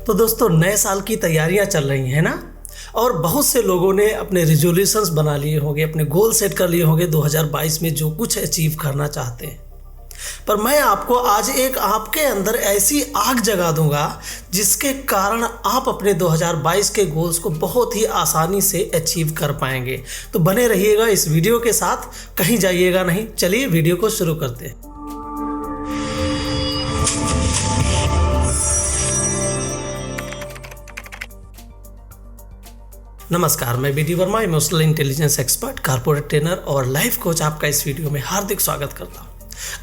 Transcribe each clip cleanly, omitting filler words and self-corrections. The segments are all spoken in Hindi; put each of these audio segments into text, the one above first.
तो दोस्तों नए साल की तैयारियां चल रही हैं ना, और बहुत से लोगों ने अपने रिजोल्यूशंस बना लिए होंगे, अपने गोल सेट कर लिए होंगे 2022 में जो कुछ अचीव करना चाहते हैं। पर मैं आपको आज एक आपके अंदर ऐसी आग जगा दूंगा जिसके कारण आप अपने 2022 के गोल्स को बहुत ही आसानी से अचीव कर पाएंगे। तो बने रहिएगा इस वीडियो के साथ, कहीं जाइएगा नहीं। चलिए वीडियो को शुरू करते हैं। नमस्कार, मैं B D Verma, emotional intelligence expert, corporate trainer और लाइफ कोच आपका इस वीडियो में हार्दिक स्वागत करता हूं।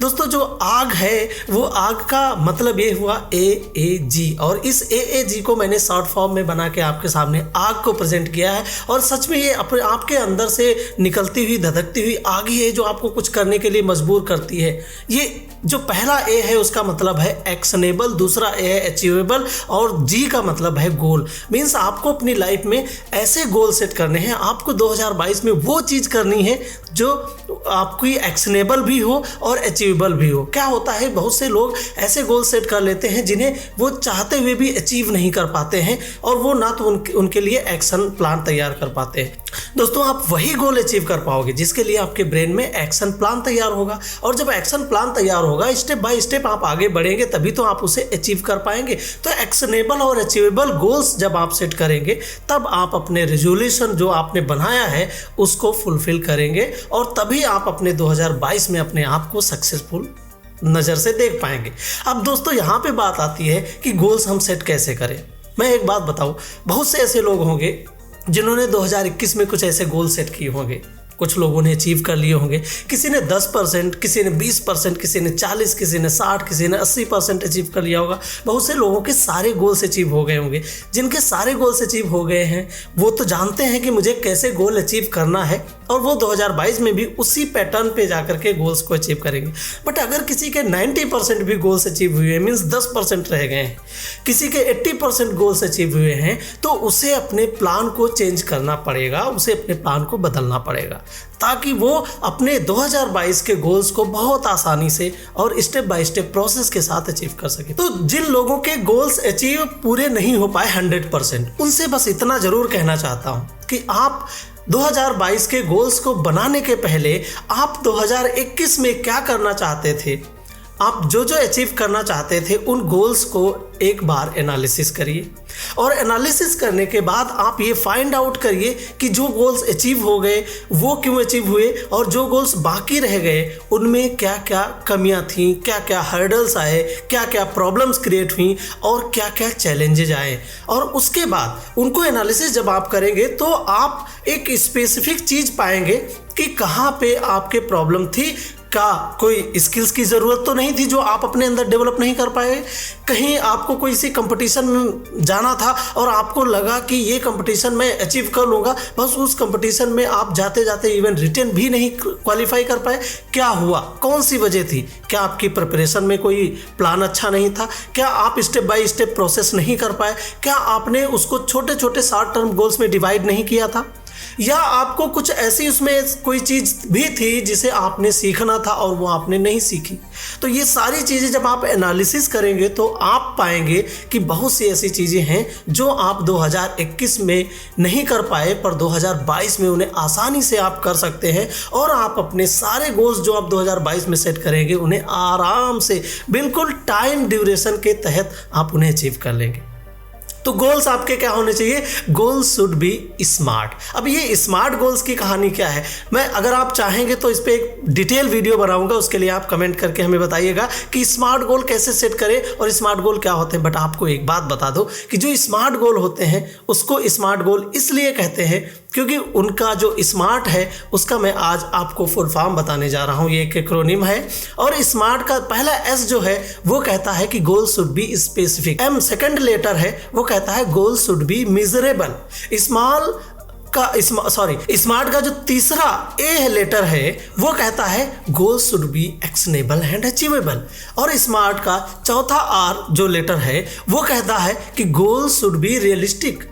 दोस्तों जो आग है वो आग का मतलब ये हुआ AAG, और इस AAG को मैंने शॉर्ट फॉर्म में बना के आपके सामने आग को प्रेजेंट किया है। और सच में ये आपके अंदर से निकलती हुई धधकती हुई आग ही है जो आपको कुछ करने के लिए मजबूर करती है। ये जो पहला A है उसका मतलब है एक्शनेबल, दूसरा A है अचीवेबल, और G का मतलब है गोल। मीन्स आपको अपनी लाइफ में ऐसे गोल सेट करने हैं, आपको 2022 में वो चीज़ करनी है जो आपकी एक्शनेबल भी हो और अचीवेबल भी हो। क्या होता है, बहुत से लोग ऐसे गोल सेट कर लेते हैं जिन्हें वो चाहते हुए भी अचीव नहीं कर पाते हैं, और वो ना तो उनके लिए एक्शन प्लान तैयार कर पाते हैं। दोस्तों आप वही गोल अचीव कर पाओगे जिसके लिए आपके ब्रेन में एक्शन प्लान तैयार होगा, और जब एक्शन प्लान तैयार होगा स्टेप बाय स्टेप आप आगे बढ़ेंगे तभी तो आप उसे अचीव कर पाएंगे। तो एक्शनेबल और अचीवेबल गोल्स जब आप सेट करेंगे तब आप अपने रेजोल्यूशन जो आपने बनाया है उसको फुलफिल करेंगे, और तभी आप अपने 2022 में अपने आप को सक्सेसफुल नज़र से देख पाएंगे। अब दोस्तों यहाँ पे बात आती है कि गोल्स हम सेट कैसे करें। मैं एक बात बताऊँ, बहुत से ऐसे लोग होंगे जिन्होंने 2021 में कुछ ऐसे गोल सेट किए होंगे, कुछ लोगों ने अचीव कर लिए होंगे। किसी ने 10%, किसी ने 20%, किसी ने 40%, किसी ने 60%, किसी ने 80% अचीव कर लिया होगा। बहुत से लोगों के सारे गोल्स अचीव हो गए होंगे। जिनके सारे गोल्स अचीव हो गए हैं वो तो जानते हैं कि मुझे कैसे गोल अचीव करना है, और वो 2022 में भी उसी पैटर्न पे जाकर के गोल्स को अचीव करेंगे। बट अगर किसी के 90% भी गोल्स अचीव हुए, मीन्स 10% रह गए हैं, किसी के 80% गोल्स अचीव हुए हैं, तो उसे अपने प्लान को चेंज करना पड़ेगा, उसे अपने प्लान को बदलना पड़ेगा, ताकि वो अपने 2022 के गोल्स को बहुत आसानी से और स्टेप बाय स्टेप प्रोसेस के साथ अचीव कर सके। तो जिन लोगों के गोल्स अचीव पूरे नहीं हो पाए 100%, उनसे बस इतना जरूर कहना चाहता हूं कि आप 2022 के गोल्स को बनाने के पहले आप 2021 में क्या करना चाहते थे, आप जो जो अचीव करना चाहते थे उन गोल्स को एक बार एनालिसिस करिए, और एनालिसिस करने के बाद आप ये फाइंड आउट करिए कि जो गोल्स अचीव हो गए वो क्यों अचीव हुए, और जो गोल्स बाकी रह गए उनमें क्या क्या कमियां थीं, क्या क्या हर्डल्स आए, क्या क्या प्रॉब्लम्स क्रिएट हुई, और क्या क्या चैलेंजेज आए। और उसके बाद उनको एनालिसिस जब आप करेंगे तो आप एक स्पेसिफिक चीज़ पाएंगे कि कहाँ पे आपके प्रॉब्लम थी। का कोई स्किल्स की ज़रूरत तो नहीं थी जो आप अपने अंदर डेवलप नहीं कर पाए, कहीं आपको कोई सी कंपटीशन में जाना था और आपको लगा कि ये कंपटीशन मैं अचीव कर लूँगा, बस उस कंपटीशन में आप जाते जाते इवन रिटन भी नहीं क्वालिफाई कर पाए। क्या हुआ, कौन सी वजह थी? क्या आपकी प्रिपरेशन में कोई प्लान अच्छा नहीं था? क्या आप स्टेप बाय स्टेप प्रोसेस नहीं कर पाए? क्या आपने उसको छोटे छोटे शॉर्ट टर्म गोल्स में डिवाइड नहीं किया था? या आपको कुछ ऐसी उसमें कोई चीज़ भी थी जिसे आपने सीखना था और वो आपने नहीं सीखी? तो ये सारी चीज़ें जब आप एनालिसिस करेंगे तो आप पाएंगे कि बहुत सी ऐसी चीज़ें हैं जो आप 2021 में नहीं कर पाए, पर 2022 में उन्हें आसानी से आप कर सकते हैं, और आप अपने सारे गोल्स जो आप 2022 में सेट करेंगे उन्हें आराम से बिल्कुल टाइम ड्यूरेशन के तहत आप उन्हें अचीव कर लेंगे। तो गोल्स आपके क्या होने चाहिए? Goals should be smart. अब ये स्मार्ट गोल्स की कहानी क्या है, मैं अगर आप चाहेंगे तो इस पर एक डिटेल वीडियो बनाऊंगा, उसके लिए आप कमेंट करके हमें बताइएगा कि स्मार्ट गोल कैसे सेट करें और स्मार्ट गोल क्या होते हैं। बट आपको एक बात बता दो कि जो स्मार्ट गोल होते हैं उसको स्मार्ट गोल इसलिए कहते हैं क्योंकि उनका जो स्मार्ट है उसका मैं आज आपको फुल फॉर्म बताने जा रहा हूँ। ये एक एक्रोनिम है, और स्मार्ट का पहला S जो है वो कहता है कि goal should be specific. M second letter है, वो कहता है goal should be measurable. SMART का जो तीसरा A लेटर है वो कहता है goal should be actionable and achievable, और स्मार्ट का चौथा R जो लेटर है वो कहता है कि गोल शुड बी रियलिस्टिक।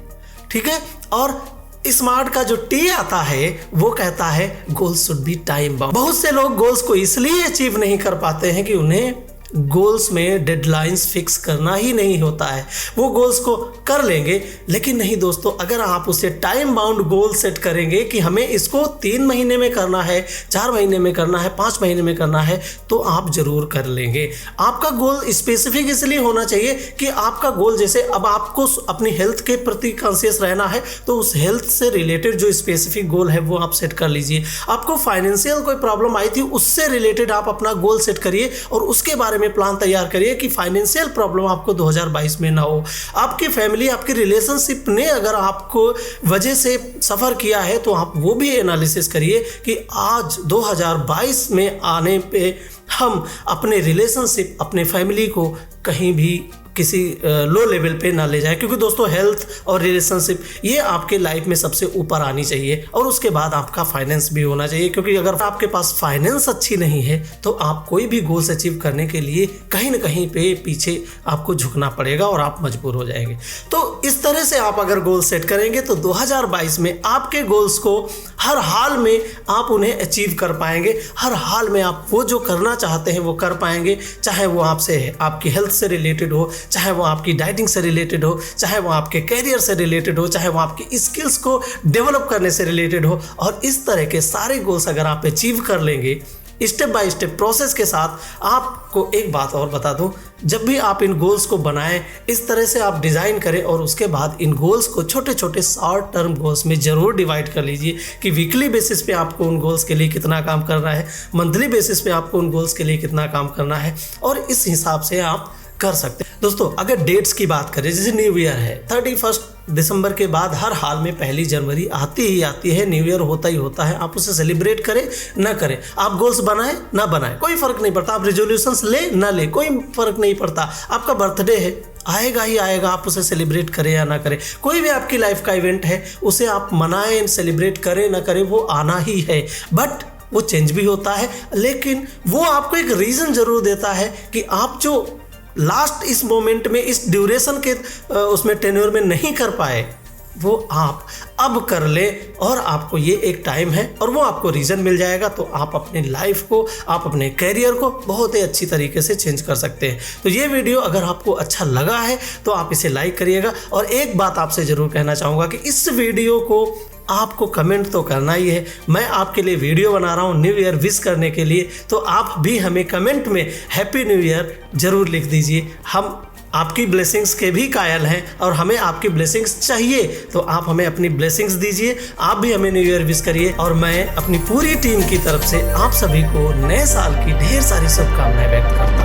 ठीक है, और स्मार्ट का जो T आता है वो कहता है goals should be time bound. बहुत से लोग गोल्स को इसलिए अचीव नहीं कर पाते हैं कि उन्हें गोल्स में डेडलाइंस फिक्स करना ही नहीं होता है। वो गोल्स को कर लेंगे, लेकिन नहीं दोस्तों, अगर आप उसे टाइम बाउंड गोल सेट करेंगे कि हमें इसको 3 महीने में करना है, 4 महीने में करना है, 5 महीने में करना है, तो आप जरूर कर लेंगे। आपका गोल स्पेसिफिक इसलिए होना चाहिए कि आपका गोल, जैसे अब आपको अपनी हेल्थ के प्रति कॉन्शियस रहना है, तो उस हेल्थ से रिलेटेड जो स्पेसिफिक गोल है वो आप सेट कर लीजिए। आपको फाइनेंशियल कोई प्रॉब्लम आई थी, उससे रिलेटेड आप अपना गोल सेट करिए और उसके बारे में प्लान तैयार करिए कि फाइनेंशियल प्रॉब्लम आपको 2022 में ना हो। आपकी फैमिली, आपकी रिलेशनशिप ने अगर आपको वजह से सफ़र किया है तो आप वो भी एनालिसिस करिए कि आज 2022 में आने पे हम अपने रिलेशनशिप, अपने फैमिली को कहीं भी किसी लो लेवल पे ना ले जाए, क्योंकि दोस्तों हेल्थ और रिलेशनशिप ये आपके लाइफ में सबसे ऊपर आनी चाहिए और उसके बाद आपका फाइनेंस भी होना चाहिए। क्योंकि अगर आपके पास फाइनेंस अच्छी नहीं है तो आप कोई भी गोल्स अचीव करने के लिए कहीं ना कहीं पे पीछे आपको झुकना पड़ेगा और आप मजबूर हो जाएंगे। तो इस तरह से आप अगर गोल सेट करेंगे तो 2022 में आपके गोल्स को हर हाल में आप उन्हें अचीव कर पाएंगे। हर हाल में आप वो जो करना चाहते हैं वो कर पाएंगे, चाहे वो आपसे आपकी हेल्थ से रिलेटेड हो, चाहे वो आपकी डाइटिंग से रिलेटेड हो, चाहे वो आपके कैरियर से रिलेटेड हो, चाहे वो आपकी स्किल्स को डेवलप करने से रिलेटेड हो। और इस तरह के सारे गोल्स अगर आप अचीव कर लेंगे स्टेप बाय स्टेप प्रोसेस के साथ, आपको एक बात और बता दूं, जब भी आप इन गोल्स को बनाएं इस तरह से आप डिज़ाइन करें और उसके बाद इन गोल्स को छोटे छोटे शॉर्ट टर्म गोल्स में ज़रूर डिवाइड कर लीजिए कि वीकली बेसिस पे आपको उन गोल्स के लिए कितना काम करना है, मंथली बेसिस पे आपको उन गोल्स के लिए कितना काम करना है, और इस हिसाब से आप कर सकते हैं। दोस्तों अगर डेट्स की बात करें, जैसे न्यू ईयर है, 31 दिसंबर के बाद हर हाल में 1 जनवरी आती ही आती है, न्यू ईयर होता ही होता है। आप उसे सेलिब्रेट करें ना करें, आप गोल्स बनाएं ना बनाएं, कोई फर्क नहीं पड़ता। आप रेजोल्यूशंस ले ना ले, कोई फर्क नहीं पड़ता। आपका बर्थडे है, आएगा ही आएगा, आप उसे सेलिब्रेट करें या ना करें। कोई भी आपकी लाइफ का इवेंट है, उसे आप मनाएं, सेलिब्रेट करें ना करें, वो आना ही है। बट वो चेंज भी होता है, लेकिन वो आपको एक रीज़न ज़रूर देता है कि आप जो लास्ट इस मोमेंट में, इस ड्यूरेशन के उसमें टेन्योर में नहीं कर पाए, वो आप अब कर ले और आपको ये एक टाइम है और वो आपको रीज़न मिल जाएगा। तो आप अपनी लाइफ को, आप अपने कैरियर को बहुत ही अच्छी तरीके से चेंज कर सकते हैं। तो ये वीडियो अगर आपको अच्छा लगा है तो आप इसे लाइक करिएगा। और एक बात आपसे ज़रूर कहना चाहूँगा कि इस वीडियो को आपको कमेंट तो करना ही है। मैं आपके लिए वीडियो बना रहा हूँ न्यू ईयर विश करने के लिए, तो आप भी हमें कमेंट में हैप्पी न्यू ईयर ज़रूर लिख दीजिए। हम आपकी ब्लेसिंग्स के भी कायल हैं और हमें आपकी ब्लेसिंग्स चाहिए, तो आप हमें अपनी ब्लेसिंग्स दीजिए। आप भी हमें न्यू ईयर विश करिए और मैं अपनी पूरी टीम की तरफ से आप सभी को नए साल की ढेर सारी शुभकामनाएं व्यक्त करता हूँ।